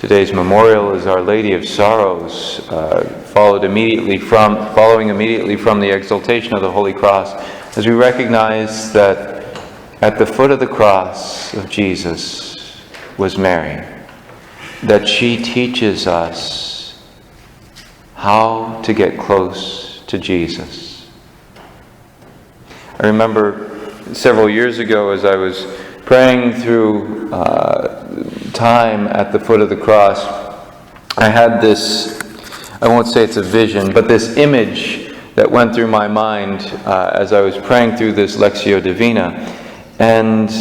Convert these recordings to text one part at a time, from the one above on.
today's memorial is Our Lady of Sorrows, following immediately from the exaltation of the Holy Cross, as we recognize that at the foot of the cross of Jesus was Mary, that she teaches us how to get close to Jesus. I remember several years ago as I was praying through time at the foot of the cross, I had this, I won't say it's a vision, but this image that went through my mind as I was praying through this Lectio Divina. And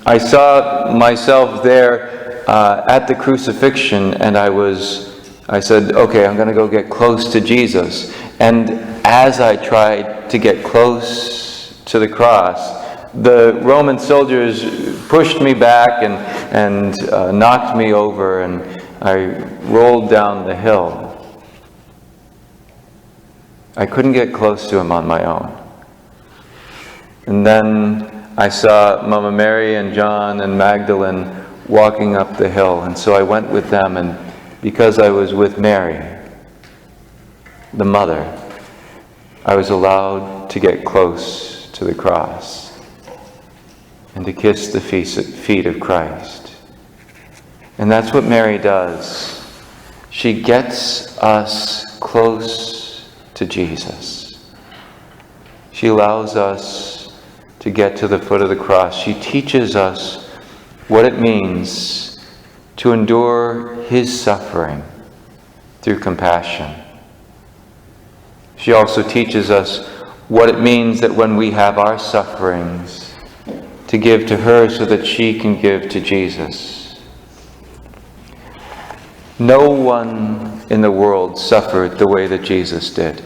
I saw myself there at the crucifixion, and I said, okay, I'm going to go get close to Jesus. And as I tried to get close to the cross, the Roman soldiers pushed me back and knocked me over, and I rolled down the hill. I couldn't get close to him on my own. And then I saw Mama Mary and John and Magdalene walking up the hill, and so I went with them, and because I was with Mary, the mother, I was allowed to get close to the cross and to kiss the feet of Christ. And that's what Mary does. She gets us close to Jesus. She allows us to get to the foot of the cross. She teaches us what it means to endure His suffering through compassion. She also teaches us what it means that when we have our sufferings, to give to her so that she can give to Jesus. No one in the world suffered the way that Jesus did.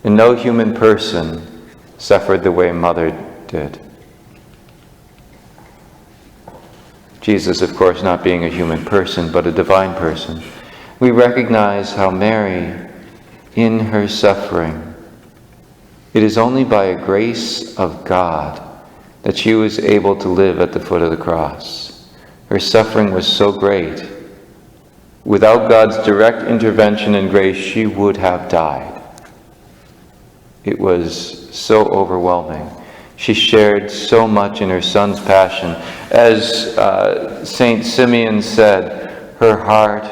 And no human person suffered the way Mother did. Jesus, of course, not being a human person, but a divine person. We recognize how Mary, in her suffering, it is only by a grace of God that she was able to live at the foot of the cross. Her suffering was so great. Without God's direct intervention and grace, she would have died. It was so overwhelming. She shared so much in her Son's passion. As Saint Simeon said, her heart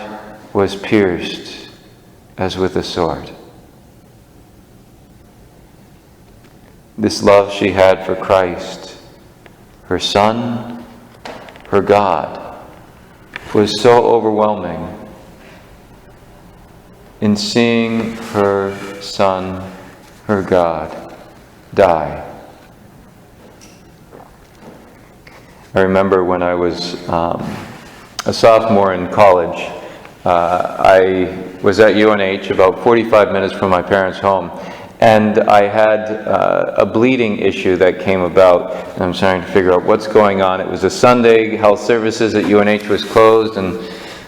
was pierced as with a sword. This love she had for Christ, her Son, her God, was so overwhelming in seeing her Son, her God, die. I remember when I was a sophomore in college, I was at UNH about 45 minutes from my parents' home, and I had a bleeding issue that came about, and I'm trying to figure out what's going on. It was a Sunday, health services at UNH was closed, and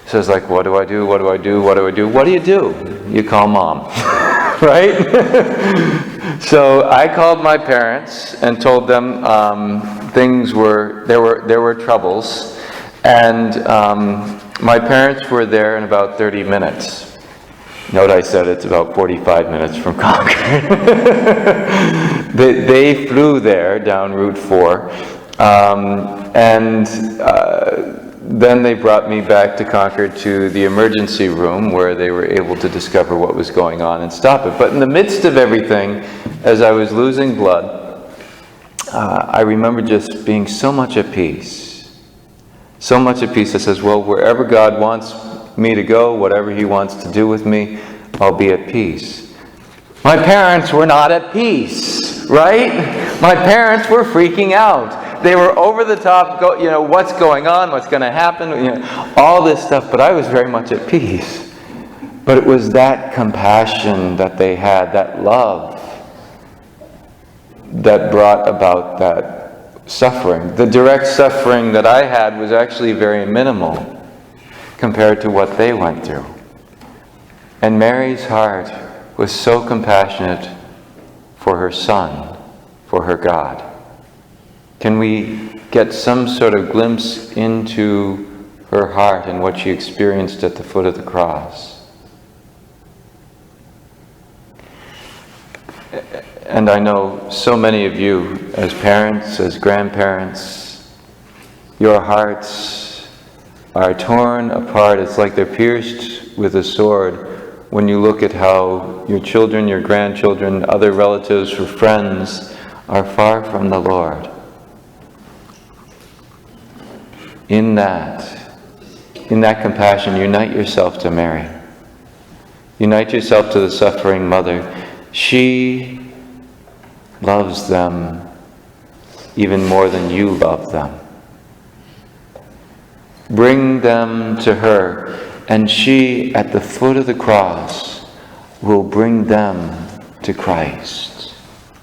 so I was like, what do I do? What do I do? What do I do? What do? You call Mom, right? So I called my parents and told them there were troubles, and my parents were there in about 30 minutes. Note I said it's about 45 minutes from Concord. They flew there down Route 4, and then they brought me back to Concord to the emergency room where they were able to discover what was going on and stop it. But in the midst of everything, as I was losing blood, I remember just being so much at peace. So much at peace. I says, well, wherever God wants me to go, whatever He wants to do with me, I'll be at peace. My parents were not at peace, right? My parents were freaking out. They were over the top, what's going on, what's going to happen, all this stuff, but I was very much at peace. But it was that compassion that they had, that love, that brought about that suffering. The direct suffering that I had was actually very minimal compared to what they went through. And Mary's heart was so compassionate for her Son, for her God. Can we get some sort of glimpse into her heart and what she experienced at the foot of the cross. And I know so many of you, as parents, as grandparents, your hearts are torn apart. It's like they're pierced with a sword when you look at how your children, your grandchildren, other relatives or friends are far from the Lord. In that compassion, unite yourself to Mary. Unite yourself to the suffering mother. She loves them even more than you love them. Bring them to her, and she, at the foot of the cross, will bring them to Christ.